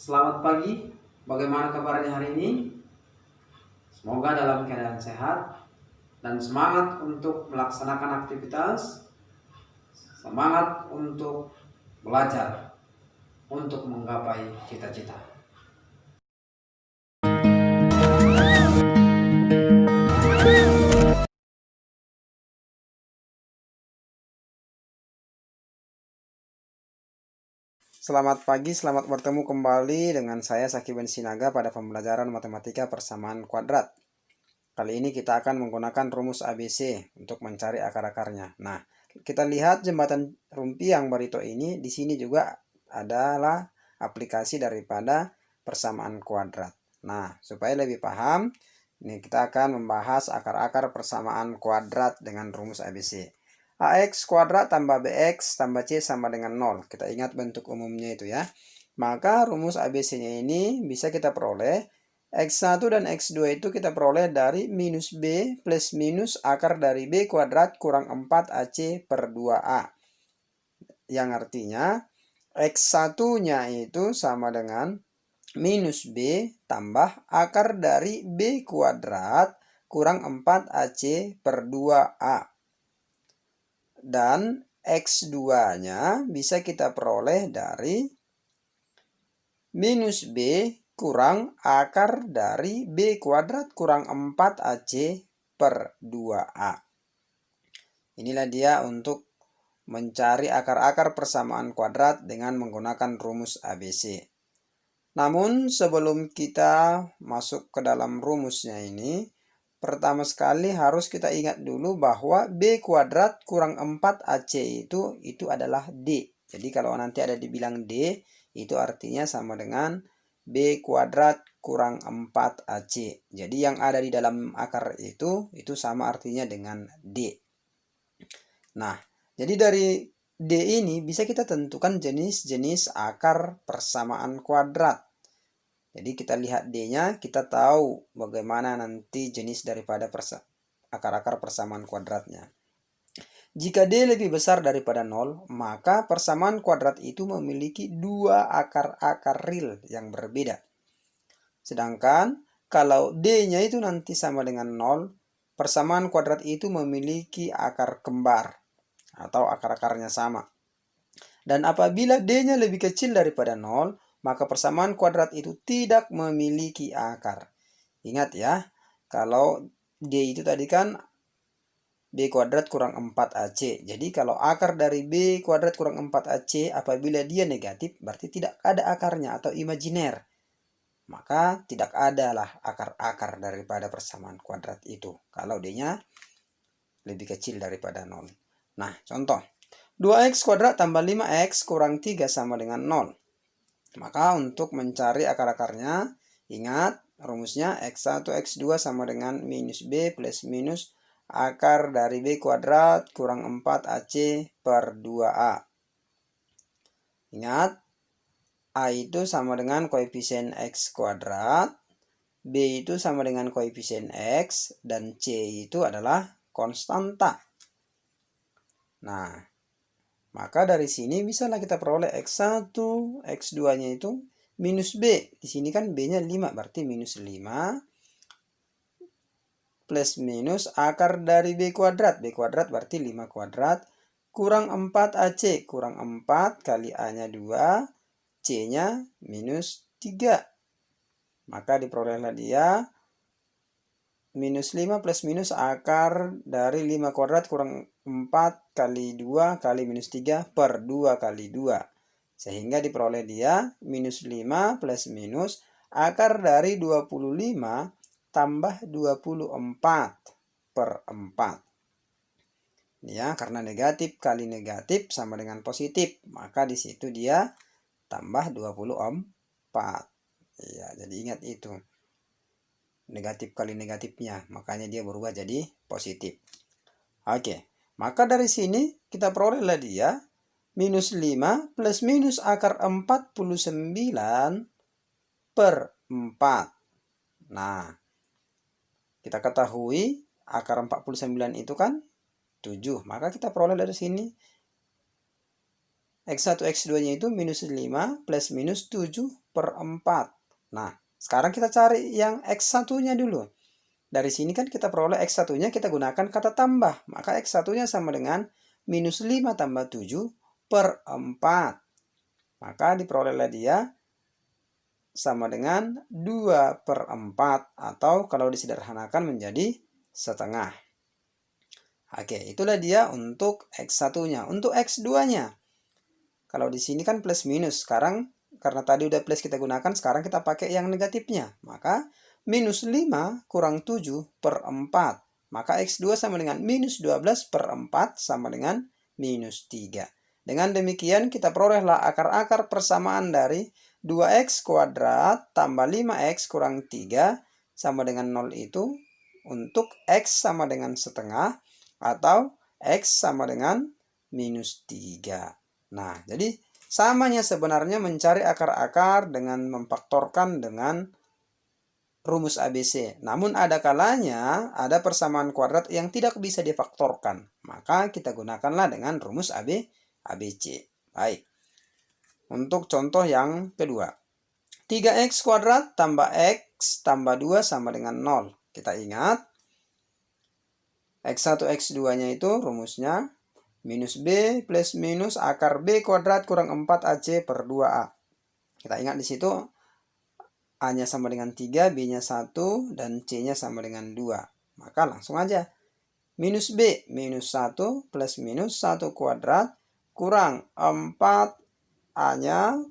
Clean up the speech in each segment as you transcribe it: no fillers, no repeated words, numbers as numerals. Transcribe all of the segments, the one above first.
Selamat pagi, bagaimana kabarnya hari ini? Semoga dalam keadaan sehat dan semangat untuk melaksanakan aktivitas, semangat untuk belajar, untuk menggapai cita-cita. Selamat pagi, selamat bertemu kembali dengan saya Sakiben Sinaga pada pembelajaran matematika persamaan kuadrat. Kali ini kita akan menggunakan rumus ABC untuk mencari akar-akarnya. Nah, kita lihat jembatan rumpi yang Barito ini, di sini juga adalah aplikasi daripada persamaan kuadrat. Nah, supaya lebih paham, ini kita akan membahas akar-akar persamaan kuadrat dengan rumus ABC. AX kuadrat tambah BX tambah C sama dengan 0. Kita ingat bentuk umumnya itu ya. Maka rumus ABC-nya ini bisa kita peroleh. X1 dan X2 itu kita peroleh dari minus B plus minus akar dari B kuadrat kurang 4AC per 2A. Yang artinya X1-nya itu sama dengan minus B tambah akar dari B kuadrat kurang 4AC per 2A. Dan X2-nya bisa kita peroleh dari minus B kurang akar dari B kuadrat kurang 4AC per 2A. Inilah dia untuk mencari akar-akar persamaan kuadrat dengan menggunakan rumus ABC. Namun sebelum kita masuk ke dalam rumusnya ini, pertama sekali harus kita ingat dulu bahwa B kuadrat kurang 4AC itu adalah D. Jadi kalau nanti ada dibilang D, itu artinya sama dengan B kuadrat kurang 4AC. Jadi yang ada di dalam akar itu sama artinya dengan D. Nah, jadi dari D ini bisa kita tentukan jenis-jenis akar persamaan kuadrat. Jadi kita lihat D-nya, kita tahu bagaimana nanti jenis daripada akar-akar persamaan kuadratnya. Jika D lebih besar daripada 0, maka persamaan kuadrat itu memiliki dua akar-akar real yang berbeda. Sedangkan kalau D-nya itu nanti sama dengan 0, persamaan kuadrat itu memiliki akar kembar atau akar-akarnya sama. Dan apabila D-nya lebih kecil daripada 0, maka persamaan kuadrat itu tidak memiliki akar. Ingat ya, kalau D itu tadi kan B kuadrat kurang 4AC. Jadi kalau akar dari B kuadrat kurang 4AC, apabila dia negatif, berarti tidak ada akarnya atau imajiner. Maka tidak adalah akar-akar daripada persamaan kuadrat itu. Kalau D-nya lebih kecil daripada 0. Nah, contoh. 2x kuadrat tambah 5x kurang 3 sama dengan 0. Maka untuk mencari akar-akarnya, ingat rumusnya X1, X2 sama dengan minus B plus minus akar dari B kuadrat kurang 4AC per 2A. Ingat, A itu sama dengan koefisien X kuadrat, B itu sama dengan koefisien X, dan C itu adalah konstanta. Nah, maka dari sini bisalah kita peroleh X1, X2-nya itu minus B. Di sini kan B-nya 5, berarti minus 5 plus minus akar dari B kuadrat. B kuadrat berarti 5 kuadrat kurang 4AC. Kurang 4 kali A-nya 2, C-nya minus 3. Maka diperolehlah dia minus 5 plus minus akar dari 5 kuadrat kurang 4 kali 2 kali minus 3 per 2 kali 2. Sehingga diperoleh dia minus 5 plus minus akar dari 25 tambah 24 per 4. Ya, karena negatif kali negatif sama dengan positif. Maka di situ dia tambah 24. Ya, jadi ingat itu. Negatif kali negatifnya, makanya dia berubah jadi positif. Oke, maka dari sini kita perolehlah dia minus 5 plus minus akar 49 per 4. Nah, kita ketahui akar 49 itu kan 7. Maka kita peroleh dari sini X1, X2-nya itu minus 5 plus minus 7 per 4. Nah, sekarang kita cari yang X1-nya dulu. Dari sini kan kita peroleh X1-nya, kita gunakan kata tambah. Maka X1-nya sama dengan minus 5 tambah 7 per 4. Maka diperolehlah dia sama dengan 2 per 4. Atau kalau disederhanakan menjadi setengah. Oke, itulah dia untuk X1-nya. Untuk X2-nya. Kalau di sini kan plus minus. Sekarang karena tadi udah plus kita gunakan, sekarang kita pakai yang negatifnya. Maka minus 5 kurang 7 per 4. Maka X2 sama dengan minus 12 per 4 sama dengan minus 3. Dengan demikian kita perolehlah akar-akar persamaan dari 2x kuadrat tambah 5x kurang 3 sama dengan 0 itu untuk x sama dengan setengah atau x sama dengan minus 3. Nah, jadi samanya sebenarnya mencari akar-akar dengan memfaktorkan dengan rumus ABC. Namun ada kalanya ada persamaan kuadrat yang tidak bisa difaktorkan. Maka kita gunakanlah dengan rumus ABC. Baik. Untuk contoh yang kedua. 3x kuadrat tambah x tambah 2 sama dengan 0. Kita ingat. X1, X2-nya itu rumusnya minus B plus minus akar B kuadrat kurang 4AC per 2A. Kita ingat di situ A-nya sama dengan 3, B-nya 1, dan C-nya sama dengan 2. Maka langsung aja. Minus B minus 1 plus minus 1 kuadrat kurang 4 A-nya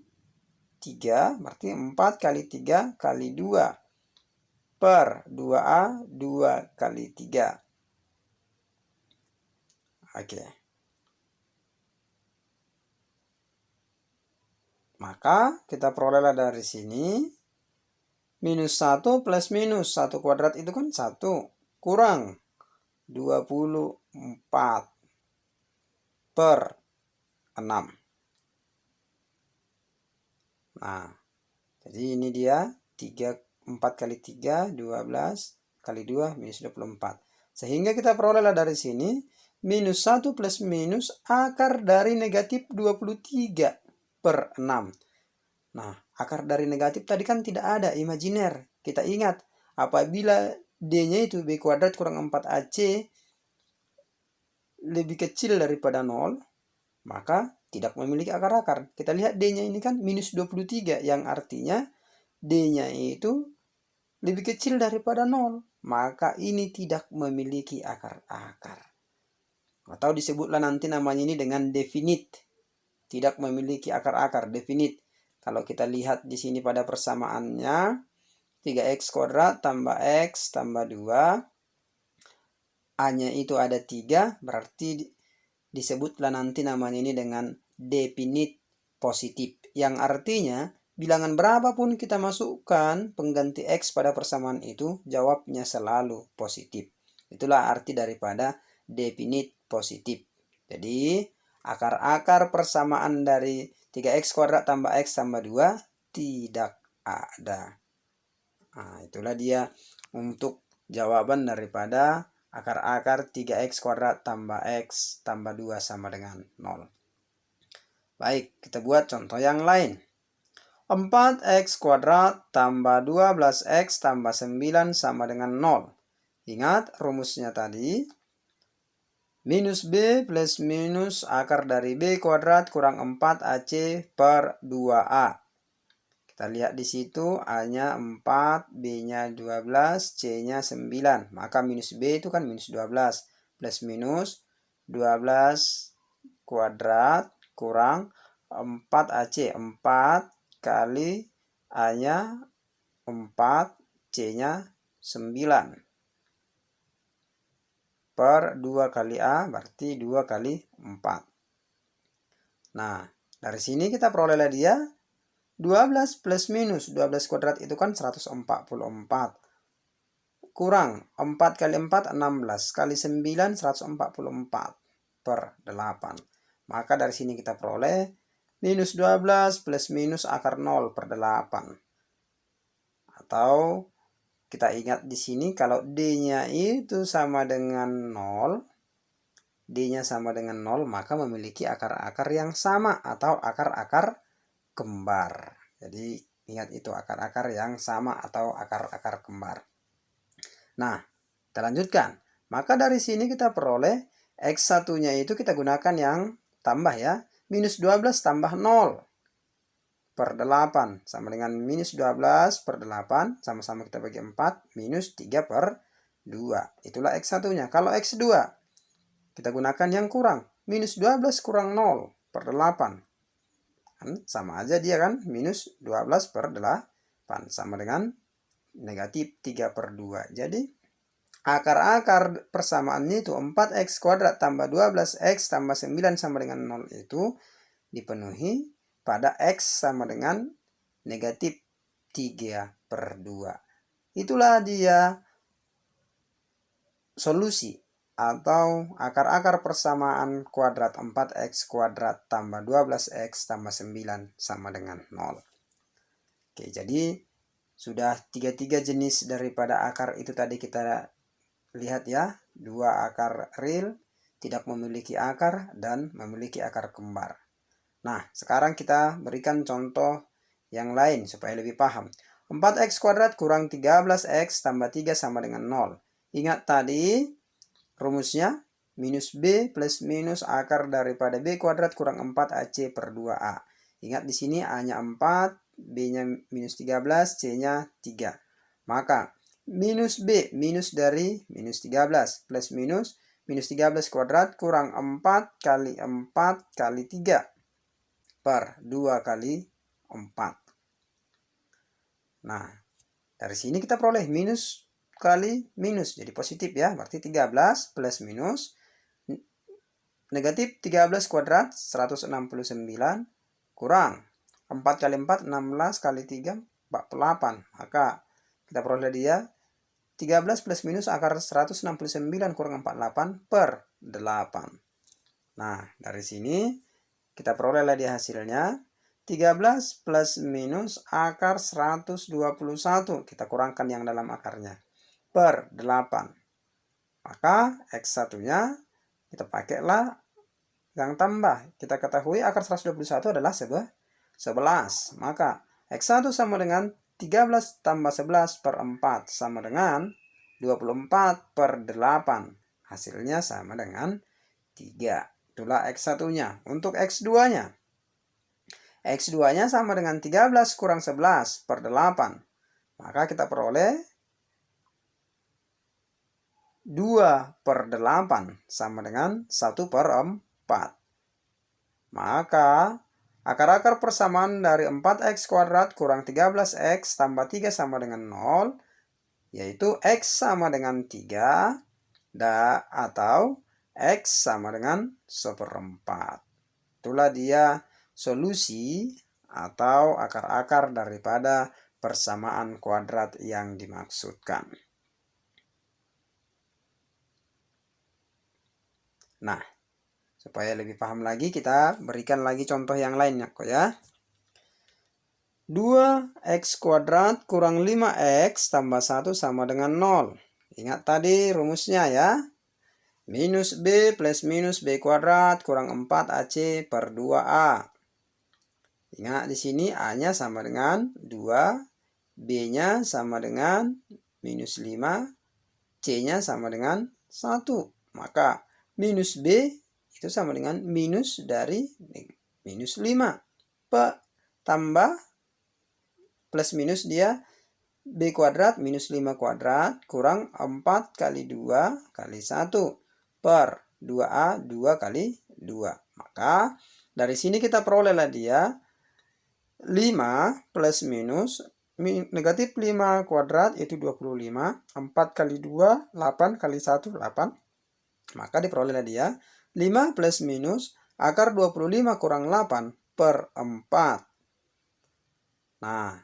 3. Berarti 4 kali 3 kali 2 per 2A 2 kali 3. Oke. Maka kita perolehlah dari sini minus 1 plus minus 1 kuadrat itu kan 1 kurang 24 per 6. Nah, jadi ini dia 4 kali 3, 12 kali 2 minus 24. Sehingga kita perolehlah dari sini minus 1 plus minus akar dari negatif 23 per 6. Nah, akar dari negatif tadi kan tidak ada, imajiner. Kita ingat, apabila D-nya itu B kuadrat kurang 4AC lebih kecil daripada 0, maka tidak memiliki akar-akar. Kita lihat D-nya ini kan minus 23, yang artinya D-nya itu lebih kecil daripada 0. Maka ini tidak memiliki akar-akar. Atau disebutlah nanti namanya ini dengan definite. Tidak memiliki akar-akar, definite. Kalau kita lihat di sini pada persamaannya 3x kuadrat tambah x tambah 2, A-nya itu ada 3, berarti disebutlah nanti namanya ini dengan definite positif. Yang artinya bilangan berapapun kita masukkan pengganti x pada persamaan itu, jawabnya selalu positif. Itulah arti daripada definite positif. Jadi akar-akar persamaan dari 3x kuadrat tambah x tambah 2 tidak ada. Nah, itulah dia untuk jawaban daripada akar-akar 3x kuadrat tambah x tambah 2 sama dengan 0. Baik, kita buat contoh yang lain. 4x kuadrat tambah 12x tambah 9 sama dengan 0. Ingat rumusnya tadi. Minus B plus minus akar dari B kuadrat kurang 4AC per 2A. Kita lihat di situ A-nya 4, B-nya 12, C-nya 9. Maka minus B itu kan minus 12. Plus minus 12 kuadrat kurang 4AC. 4 kali A-nya 4, C-nya 9. Per 2 kali A berarti 2 kali 4. Nah, dari sini kita perolehlah dia 12 plus minus 12 kuadrat itu kan 144. Kurang 4 kali 4 16 kali 9 144 per 8. Maka dari sini kita peroleh minus 12 plus minus akar 0 per 8. Atau kita ingat di sini kalau D-nya itu sama dengan 0, D-nya sama dengan 0, maka memiliki akar-akar yang sama atau akar-akar kembar. Jadi ingat itu, akar-akar yang sama atau akar-akar kembar. Nah, kita lanjutkan. Maka dari sini kita peroleh X1-nya itu kita gunakan yang tambah ya. Minus 12 tambah 0 per 8 sama dengan minus 12 per 8. Sama-sama kita bagi 4. Minus 3 per 2. Itulah X1-nya. Kalau X2 kita gunakan yang kurang. Minus 12 kurang 0 per 8. Sama aja dia kan. Minus 12 per 8. Sama dengan negatif 3 per 2. Jadi akar-akar persamaannya itu 4x kuadrat tambah 12x tambah 9 sama dengan 0 itu dipenuhi pada x sama dengan negatif 3 per 2. Itulah dia solusi atau akar-akar persamaan kuadrat 4x kuadrat tambah 12x tambah 9 sama dengan 0. Oke, jadi sudah 3 jenis daripada akar itu tadi kita lihat ya. 2 akar real, tidak memiliki akar, dan memiliki akar kembar. Nah, sekarang kita berikan contoh yang lain supaya lebih paham. 4x kuadrat kurang 13x tambah 3 sama dengan 0. Ingat tadi rumusnya minus b plus minus akar daripada b kuadrat kurang 4ac per 2a. Ingat di sini a-nya 4, b-nya minus 13, c-nya 3. Maka minus b, minus dari minus 13, plus minus 13 kuadrat kurang 4 kali 4 kali 3 per 2 kali 4. Nah, dari sini kita peroleh minus kali minus, jadi positif ya, berarti 13 plus minus negatif 13 kuadrat 169 kurang 4 kali 4 16 kali 3 48. Maka kita peroleh dia 13 plus minus akar 169 kurang 48 per 8. Nah, dari sini kita peroleh lah dia hasilnya 13 plus minus akar 121. Kita kurangkan yang dalam akarnya per 8. Maka X1-nya kita pakailah yang tambah. Kita ketahui akar 121 adalah 11. Maka X1 sama dengan 13 tambah 11 per 4 sama dengan 24 per 8. Hasilnya sama dengan 3. Itulah X1-nya. Untuk X2-nya. X2-nya sama dengan 13 kurang 11 per 8. Maka kita peroleh 2 per 8 sama dengan 1 per 4. Maka akar-akar persamaan dari 4x kuadrat kurang 13x tambah 3 sama dengan 0, yaitu x sama dengan 3 atau x sama dengan 1/4. Itulah dia solusi atau akar-akar daripada persamaan kuadrat yang dimaksudkan. Nah, supaya lebih paham lagi, kita berikan lagi contoh yang lainnya kok ya. 2x kuadrat kurang 5x tambah 1 sama dengan 0. Ingat tadi rumusnya ya. Minus b plus minus b kuadrat kurang 4ac per 2a. Ingat di sini a-nya sama dengan 2, b-nya sama dengan minus 5, c-nya sama dengan 1. Maka minus b itu sama dengan minus dari minus 5. Tambah plus minus dia b kuadrat minus 5 kuadrat kurang 4 kali 2 kali 1 per 2a 2 kali 2. Maka dari sini kita perolehlah dia 5 plus minus negatif 5 kuadrat itu 25. 4 kali 2 8 kali 1 8. Maka diperolehlah dia 5 plus minus akar 25 kurang 8 per 4. Nah,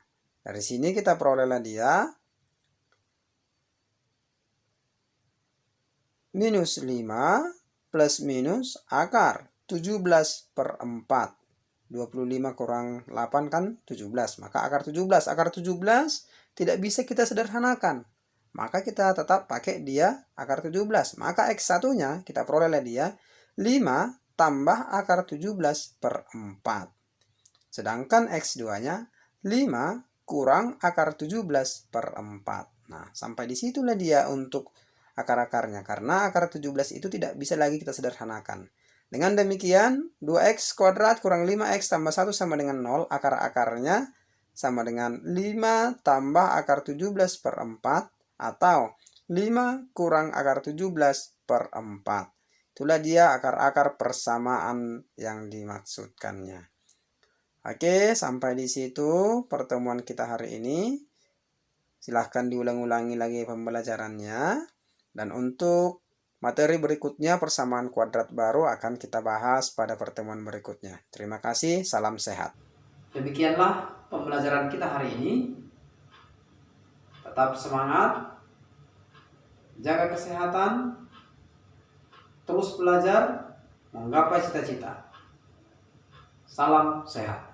dari sini kita perolehlah dia minus 5 plus minus akar 17 per 4. 25 kurang 8 kan 17. Maka akar 17. Akar 17 tidak bisa kita sederhanakan. Maka kita tetap pakai dia akar 17. Maka X1-nya kita perolehlah dia 5 tambah akar 17 per 4. Sedangkan X2-nya 5 kurang akar 17 per 4. Nah, sampai disitulah dia untuk akar-akarnya. Karena akar 17 itu tidak bisa lagi kita sederhanakan. Dengan demikian, 2x kuadrat kurang 5x tambah 1 sama dengan 0. Akar-akarnya sama dengan 5 tambah akar 17 per 4. Atau 5 kurang akar 17 per 4. Itulah dia akar-akar persamaan yang dimaksudkannya. Oke, sampai di situ pertemuan kita hari ini. Silahkan diulang-ulangi lagi pembelajarannya. Dan untuk materi berikutnya, persamaan kuadrat baru akan kita bahas pada pertemuan berikutnya. Terima kasih, salam sehat. Demikianlah pembelajaran kita hari ini. Tetap semangat, jaga kesehatan, terus belajar, menggapai cita-cita. Salam sehat.